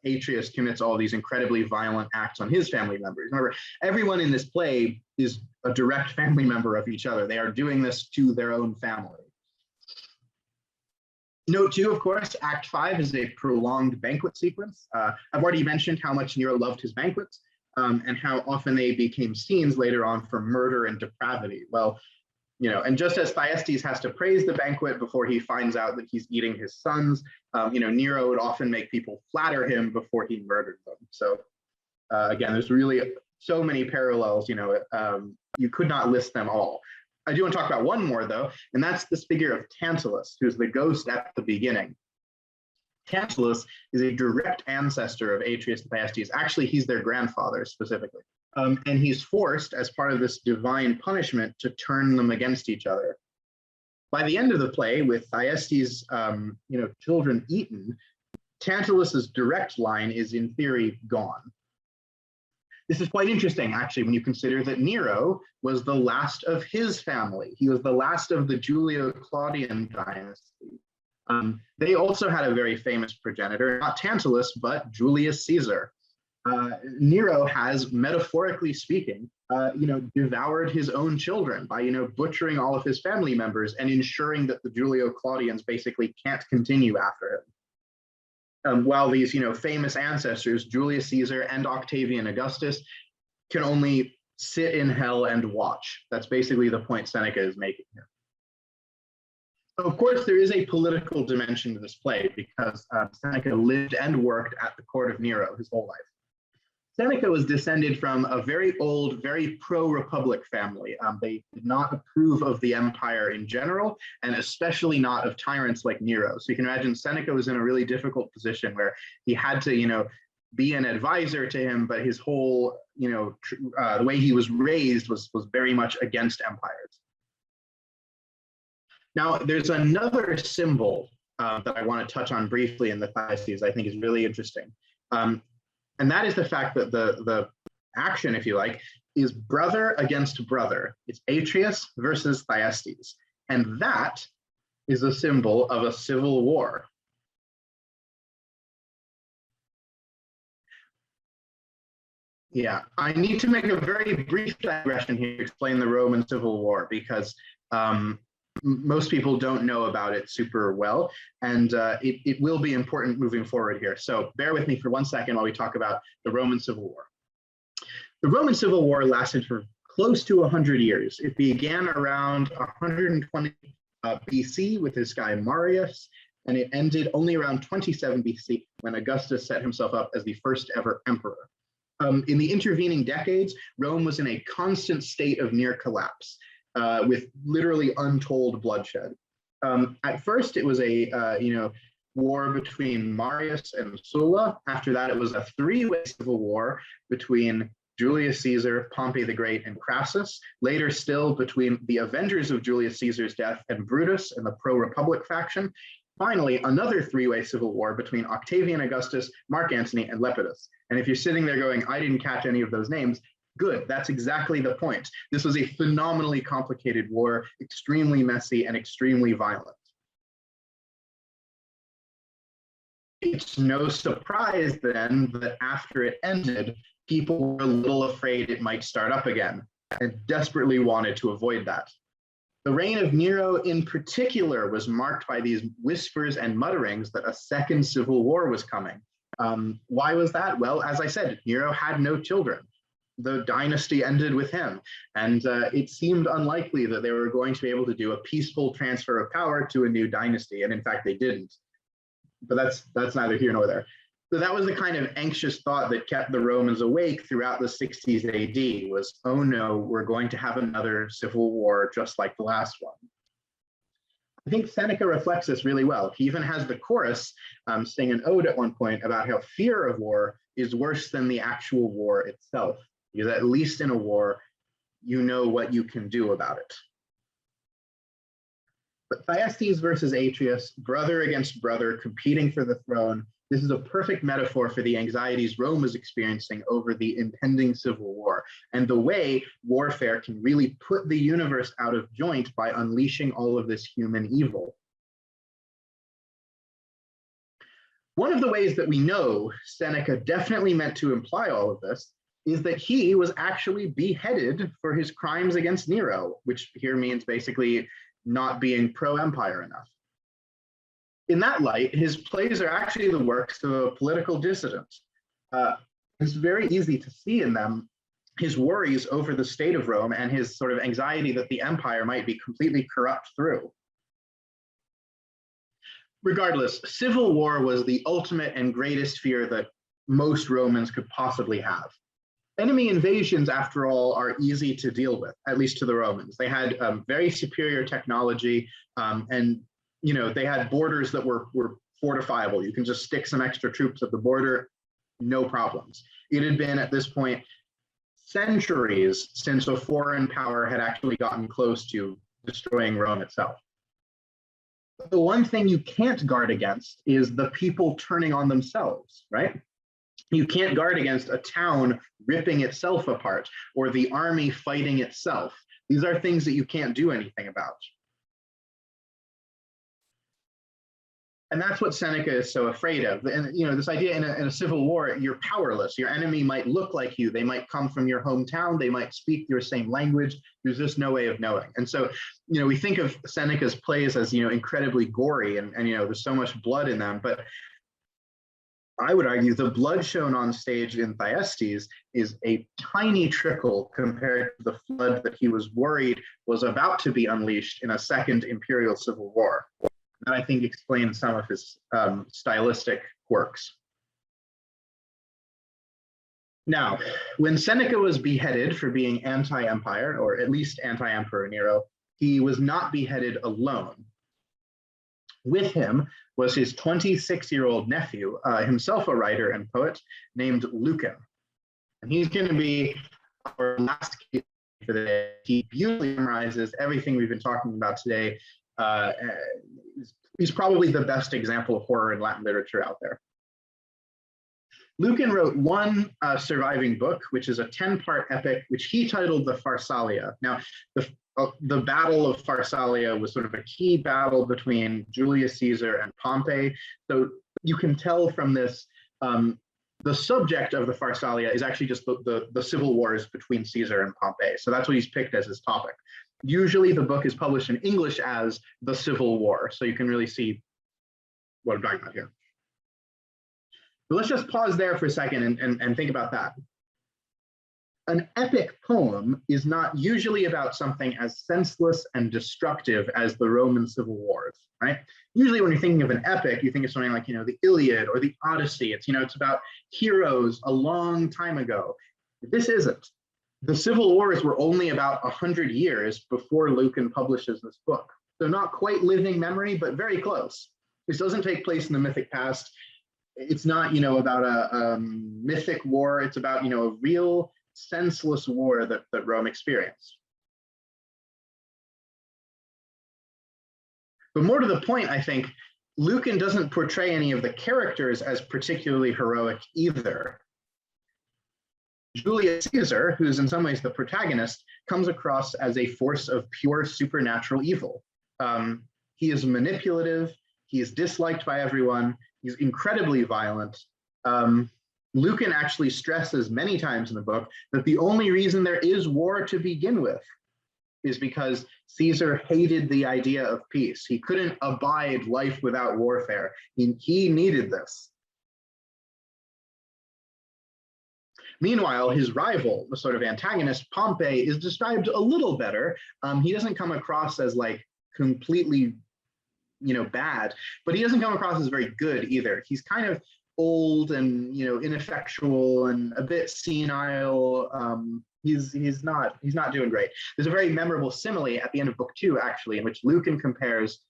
Atreus commits all these incredibly violent acts on his family members. Remember, everyone in this play is a direct family member of each other. They are doing this to their own family. Note two, of course, Act 5 is a prolonged banquet sequence. I've already mentioned how much Nero loved his banquets and how often they became scenes later on for murder and depravity. Well, and just as Thyestes has to praise the banquet before he finds out that he's eating his sons, Nero would often make people flatter him before he murdered them. So again, there's really so many parallels, you could not list them all. I do want to talk about one more, though, and that's this figure of Tantalus, who's the ghost at the beginning. Tantalus is a direct ancestor of Atreus and Thyestes. Actually, he's their grandfather specifically. And he's forced, as part of this divine punishment, to turn them against each other. By the end of the play, with Thyestes' children eaten, Tantalus's direct line is, in theory, gone. This is quite interesting, actually, when you consider that Nero was the last of his family. He was the last of the Julio-Claudian dynasty. They also had a very famous progenitor, not Tantalus, but Julius Caesar. Nero has, metaphorically speaking, devoured his own children by, butchering all of his family members and ensuring that the Julio Claudians basically can't continue after him. While these, famous ancestors, Julius Caesar and Octavian Augustus, can only sit in hell and watch. That's basically the point Seneca is making here. Of course, there is a political dimension to this play because Seneca lived and worked at the court of Nero his whole life. Seneca was descended from a very old, very pro-republic family. They did not approve of the empire in general, and especially not of tyrants like Nero. So you can imagine Seneca was in a really difficult position where he had to, be an advisor to him, but his whole, the way he was raised was very much against empires. Now, there's another symbol that I want to touch on briefly in the Thyestes I think is really interesting. And that is the fact that the action, if you like, is brother against brother. It's Atreus versus Thyestes. And that is a symbol of a civil war. Yeah, I need to make a very brief digression here to explain the Roman Civil War because most people don't know about it super well, and it will be important moving forward here. So bear with me for 1 second while we talk about the Roman Civil War. The Roman Civil War lasted for close to 100 years. It began around 120 BC with this guy Marius, and it ended only around 27 BC when Augustus set himself up as the first ever emperor. In the intervening decades, Rome was in a constant state of near collapse. With literally untold bloodshed. At first, it was a war between Marius and Sulla. After that, it was a three-way civil war between Julius Caesar, Pompey the Great, and Crassus. Later still between the avengers of Julius Caesar's death and Brutus and the pro-republic faction. Finally, another three-way civil war between Octavian Augustus, Mark Antony, and Lepidus. And if you're sitting there going, I didn't catch any of those names, good, that's exactly the point. This was a phenomenally complicated war, extremely messy and extremely violent. It's no surprise then that after it ended, people were a little afraid it might start up again and desperately wanted to avoid that. The reign of Nero in particular was marked by these whispers and mutterings that a second civil war was coming. Why was that? Well, as I said, Nero had no children. The dynasty ended with him, and it seemed unlikely that they were going to be able to do a peaceful transfer of power to a new dynasty, and in fact they didn't. But that's neither here nor there. So that was the kind of anxious thought that kept the Romans awake throughout the 60s AD was, oh no, we're going to have another civil war just like the last one. I think Seneca reflects this really well. He even has the chorus sing an ode at one point about how fear of war is worse than the actual war itself. Because at least in a war, you know what you can do about it. But Thyestes versus Atreus, brother against brother, competing for the throne, this is a perfect metaphor for the anxieties Rome was experiencing over the impending civil war, and the way warfare can really put the universe out of joint by unleashing all of this human evil. One of the ways that we know Seneca definitely meant to imply all of this is that he was actually beheaded for his crimes against Nero, which here means basically not being pro-empire enough. In that light, his plays are actually the works of a political dissident. It's very easy to see in them his worries over the state of Rome and his sort of anxiety that the empire might be completely corrupt through. Regardless, civil war was the ultimate and greatest fear that most Romans could possibly have. Enemy invasions, after all, are easy to deal with, at least to the Romans. They had very superior technology, and they had borders that were fortifiable. You can just stick some extra troops at the border, no problems. It had been at this point centuries since a foreign power had actually gotten close to destroying Rome itself. But the one thing you can't guard against is the people turning on themselves, right? You can't guard against a town ripping itself apart or the army fighting itself. These are things that you can't do anything about. And that's what Seneca is so afraid of. And this idea in a civil war, you're powerless. Your enemy might look like you. They might come from your hometown. They might speak your same language. There's just no way of knowing. And so, we think of Seneca's plays as, incredibly gory and there's so much blood in them. But I would argue the blood shown on stage in Thyestes is a tiny trickle compared to the flood that he was worried was about to be unleashed in a second imperial civil war. That I think explains some of his stylistic quirks. Now, when Seneca was beheaded for being anti-empire, or at least anti-emperor Nero, he was not beheaded alone. With him was his 26-year-old nephew, himself a writer and poet, named Lucan. And he's going to be our last case for the day. He beautifully summarizes everything we've been talking about today. He's probably the best example of horror in Latin literature out there. Lucan wrote one surviving book, which is a 10-part epic, which he titled the Farsalia. Now, the Battle of Farsalia was sort of a key battle between Julius Caesar and Pompey. So you can tell from this, the subject of the Farsalia is actually just the civil wars between Caesar and Pompey. So that's what he's picked as his topic. Usually the book is published in English as The Civil War, so you can really see what I'm talking about here. But let's just pause there for a second and think about that. An epic poem is not usually about something as senseless and destructive as the Roman civil wars, right? Usually when you're thinking of an epic, you think of something like, the Iliad or the Odyssey. It's about heroes a long time ago. This isn't. The civil wars were only about 100 years before Lucan publishes this book. So not quite living memory, but very close. This doesn't take place in the mythic past. It's not, about a mythic war. It's about, a real senseless war that Rome experienced. But more to the point, I think, Lucan doesn't portray any of the characters as particularly heroic either. Julius Caesar, who's in some ways the protagonist, comes across as a force of pure supernatural evil. He is manipulative, he is disliked by everyone, he's incredibly violent. Lucan actually stresses many times in the book that the only reason there is war to begin with is because Caesar hated the idea of peace. He couldn't abide life without warfare. He needed this. Meanwhile, his rival, the sort of antagonist, Pompey, is described a little better. He doesn't come across as completely, bad, but he doesn't come across as very good either. He's kind of old and, ineffectual and a bit senile. He's not doing great. There's a very memorable simile at the end of book 2, actually, in which Lucan compares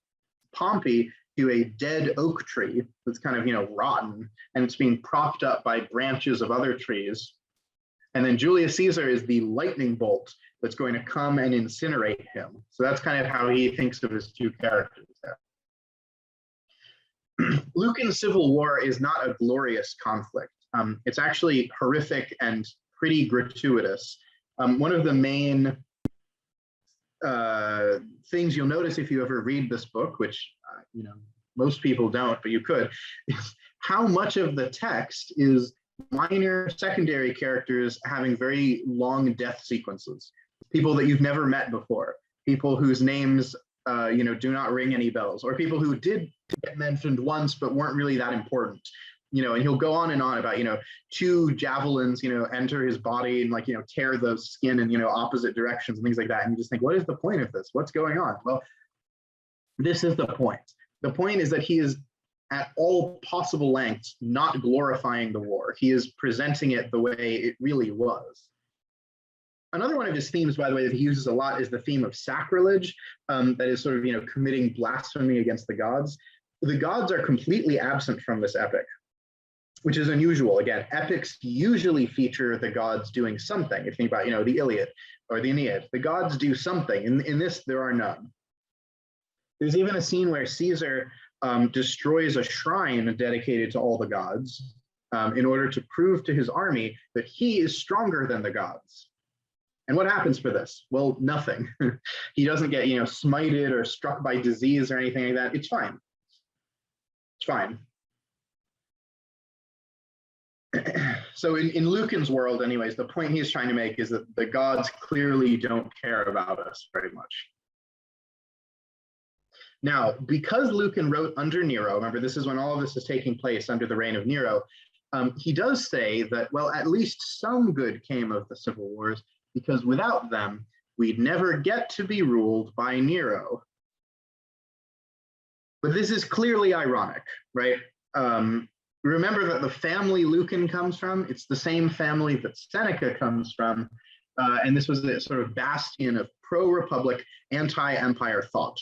Pompey to a dead oak tree that's kind of, rotten, and it's being propped up by branches of other trees. And then Julius Caesar is the lightning bolt that's going to come and incinerate him. So that's kind of how he thinks of his two characters there. Lucan's civil war is not a glorious conflict. It's actually horrific and pretty gratuitous. One of the main things you'll notice if you ever read this book, which most people don't, but you could, is how much of the text is minor secondary characters having very long death sequences, people that you've never met before, people whose names do not ring any bells, or people who did get mentioned once but weren't really that important. And he'll go on and on about, 2 javelins, enter his body and tear the skin in, opposite directions and things like that. And you just think, what is the point of this? What's going on? Well, this is the point. The point is that he is at all possible lengths not glorifying the war. He is presenting it the way it really was. Another one of his themes, by the way, that he uses a lot is the theme of sacrilege, that is sort of, committing blasphemy against the gods. The gods are completely absent from this epic, which is unusual. Again, epics usually feature the gods doing something. If you think about, the Iliad or the Aeneid, the gods do something. In this, there are none. There's even a scene where Caesar destroys a shrine dedicated to all the gods in order to prove to his army that he is stronger than the gods. And what happens for this? Well, nothing. He doesn't get, smited or struck by disease or anything like that. It's fine. It's fine. So in Lucan's world, anyways, the point he's trying to make is that the gods clearly don't care about us very much. Now, because Lucan wrote under Nero, remember this is when all of this is taking place under the reign of Nero, he does say that, well, at least some good came of the civil wars, because without them, we'd never get to be ruled by Nero. But this is clearly ironic, right? Remember that the family Lucan comes from, it's the same family that Seneca comes from, and this was a sort of bastion of pro-republic, anti-empire thought.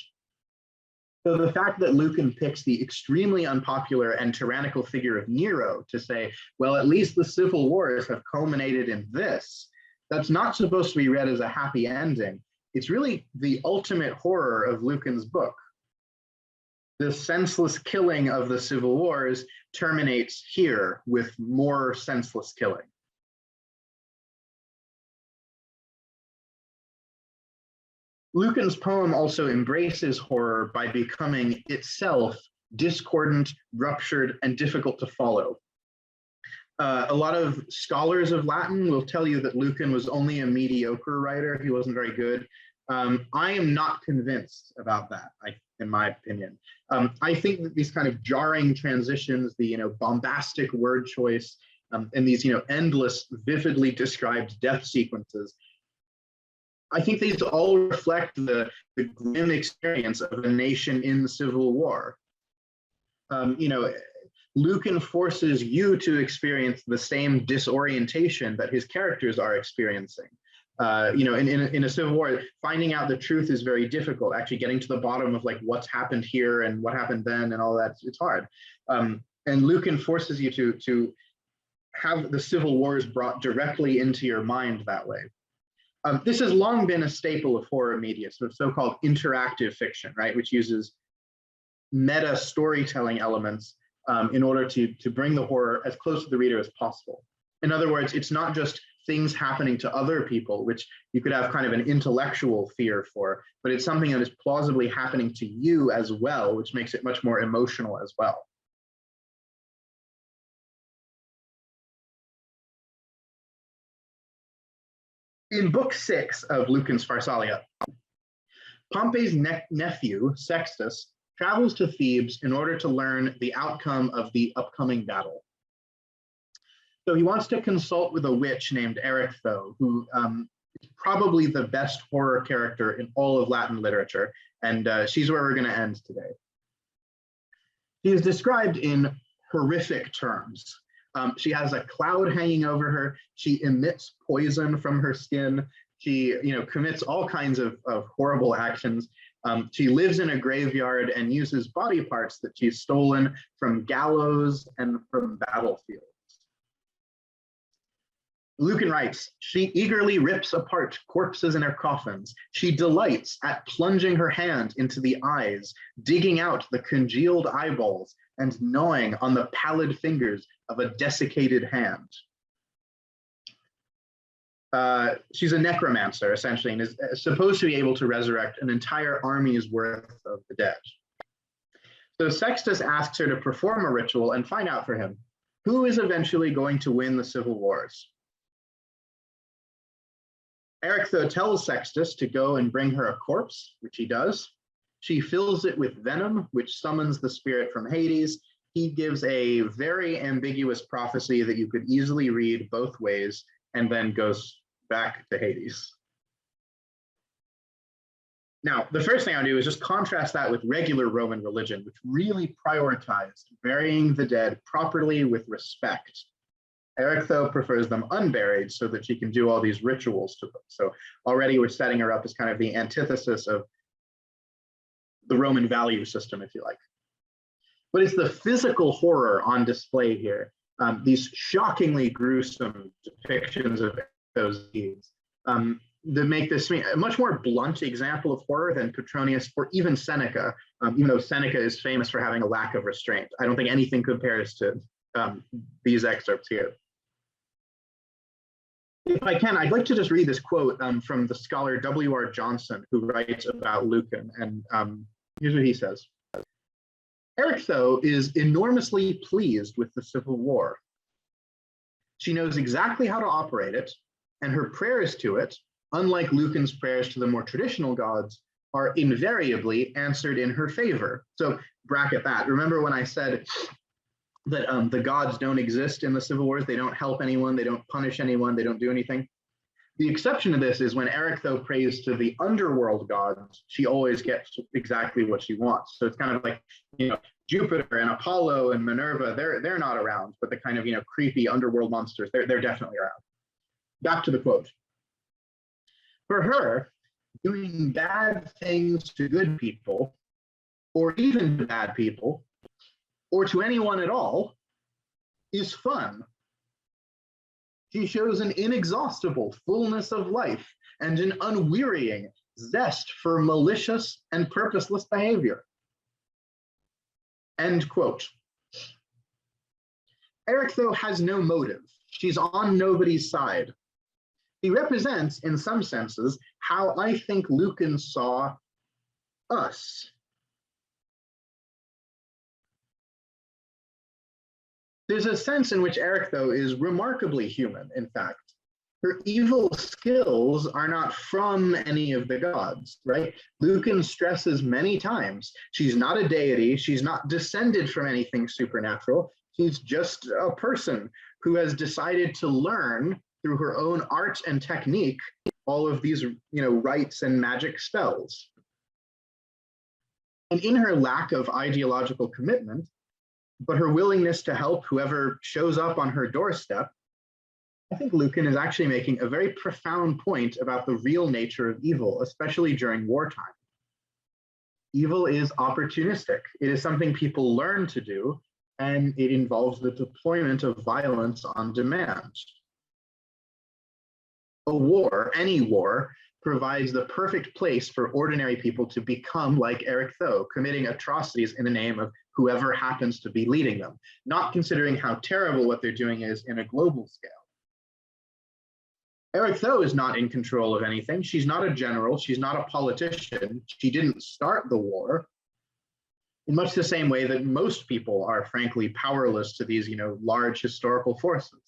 So the fact that Lucan picks the extremely unpopular and tyrannical figure of Nero to say, well, at least the civil wars have culminated in this, that's not supposed to be read as a happy ending. It's really the ultimate horror of Lucan's book. The senseless killing of the civil wars terminates here with more senseless killing. Lucan's poem also embraces horror by becoming itself discordant, ruptured, and difficult to follow. A lot of scholars of Latin will tell you that Lucan was only a mediocre writer. He wasn't very good. I am not convinced about that, in my opinion. I think that these kind of jarring transitions, the bombastic word choice, and these endless, vividly described death sequences, I think these all reflect the grim experience of a nation in the Civil War. Lucan forces you to experience the same disorientation that his characters are experiencing. In a civil war, finding out the truth is very difficult. Actually getting to the bottom of like what's happened here and what happened then and all that, it's hard. And Lucan forces you to have the civil wars brought directly into your mind that way. This has long been a staple of horror media, so-called interactive fiction, right, which uses meta storytelling elements in order to bring the horror as close to the reader as possible. In other words, it's not just things happening to other people, which you could have kind of an intellectual fear for, but it's something that is plausibly happening to you as well, which makes it much more emotional as well. In book 6 of Lucan's Farsalia, Pompey's nephew, Sextus, travels to Thebes in order to learn the outcome of the upcoming battle. So he wants to consult with a witch named Erichtho, who is probably the best horror character in all of Latin literature, and she's where we're going to end today. She is described in horrific terms. She has a cloud hanging over her. She emits poison from her skin. She, commits all kinds of horrible actions. She lives in a graveyard and uses body parts that she's stolen from gallows and from battlefields. Lucan writes, she eagerly rips apart corpses in their coffins. She delights at plunging her hand into the eyes, digging out the congealed eyeballs, and gnawing on the pallid fingers of a desiccated hand. She's a necromancer, essentially, and is supposed to be able to resurrect an entire army's worth of the dead. So Sextus asks her to perform a ritual and find out for him who is eventually going to win the civil wars. Erichtho tells Sextus to go and bring her a corpse, which he does. She fills it with venom, which summons the spirit from Hades. He gives a very ambiguous prophecy that you could easily read both ways, and then goes back to Hades. Now, the first thing I do is just contrast that with regular Roman religion, which really prioritized burying the dead properly with respect. Erichtho prefers them unburied so that she can do all these rituals to them. So already we're setting her up as kind of the antithesis of the Roman value system, if you like. But it's the physical horror on display here. These shockingly gruesome depictions of those deeds that make this a much more blunt example of horror than Petronius or even Seneca, even though Seneca is famous for having a lack of restraint. I don't think anything compares to these excerpts here. If I can, I'd like to just read this quote from the scholar W.R. Johnson, who writes about Lucan, and here's what he says. Erichtho is enormously pleased with the civil war. She knows exactly how to operate it, and her prayers to it, unlike Lucan's prayers to the more traditional gods, are invariably answered in her favor. So bracket that. Remember when I said that the gods don't exist in the civil wars? They don't help anyone, they don't punish anyone, they don't do anything. The exception to this is when Erichtho prays to the underworld gods, she always gets exactly what she wants. So it's kind of like, Jupiter and Apollo and Minerva, they're not around, but the kind of, creepy underworld monsters, they're definitely around. Back to the quote. For her, doing bad things to good people, or even to bad people, or to anyone at all, is fun. She shows an inexhaustible fullness of life and an unwearying zest for malicious and purposeless behavior. End quote. Erichtho has no motive. She's on nobody's side. He represents, in some senses, how I think Lucan saw us. There's a sense in which Erichtho is remarkably human, in fact. Her evil skills are not from any of the gods, right? Lucan stresses many times, she's not a deity, she's not descended from anything supernatural, she's just a person who has decided to learn through her own art and technique all of these, rites and magic spells. And in her lack of ideological commitment, but her willingness to help whoever shows up on her doorstep, I think Lucan is actually making a very profound point about the real nature of evil, especially during wartime. Evil is opportunistic. It is something people learn to do, and it involves the deployment of violence on demand. A war, any war, provides the perfect place for ordinary people to become like Erichtho, committing atrocities in the name of whoever happens to be leading them, not considering how terrible what they're doing is in a global scale. Erichtho is not in control of anything. She's not a general. She's not a politician. She didn't start the war, in much the same way that most people are frankly powerless to these, large historical forces.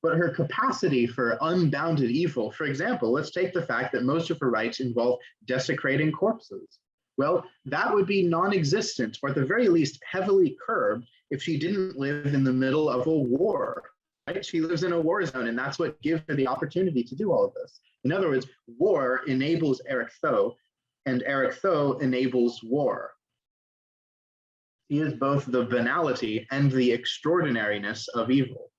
But her capacity for unbounded evil, for example, let's take the fact that most of her rites involve desecrating corpses. Well, that would be non-existent, or at the very least heavily curbed, if she didn't live in the middle of a war, right? She lives in a war zone, and that's what gives her the opportunity to do all of this. In other words, war enables Erichtho, and Erichtho enables war. He is both the banality and the extraordinariness of evil.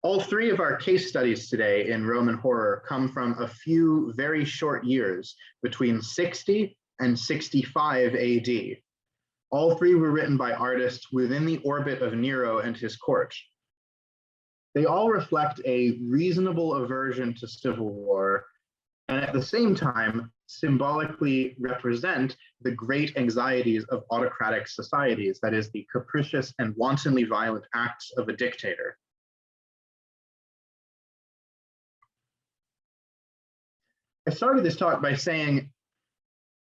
All three of our case studies today in Roman horror come from a few very short years between 60 and 65 AD. All three were written by artists within the orbit of Nero and his court. They all reflect a reasonable aversion to civil war, and at the same time, symbolically represent the great anxieties of autocratic societies, that is, the capricious and wantonly violent acts of a dictator. I started this talk by saying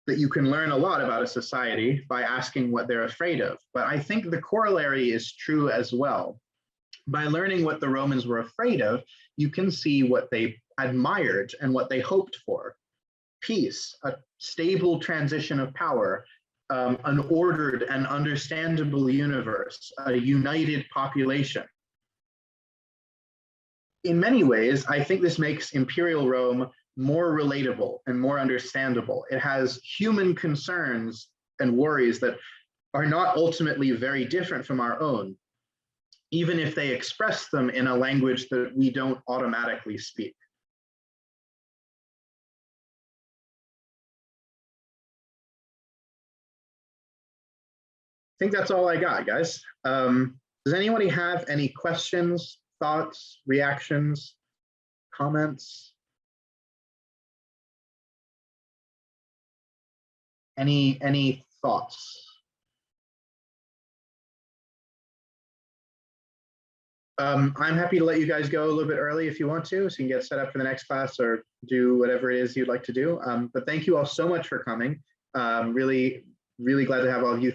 that you can learn a lot about a society by asking what they're afraid of, but I think the corollary is true as well. By learning what the Romans were afraid of, you can see what they admired and what they hoped for. Peace, a stable transition of power, an ordered and understandable universe, a united population. In many ways, I think this makes Imperial Rome more relatable and more understandable. It has human concerns and worries that are not ultimately very different from our own, even if they express them in a language that we don't automatically speak. I think that's all I got, guys. Does anybody have any questions, thoughts, reactions, comments? Any thoughts? I'm happy to let you guys go a little bit early if you want to, so you can get set up for the next class or do whatever it is you'd like to do. But thank you all so much for coming. Really, really glad to have all of you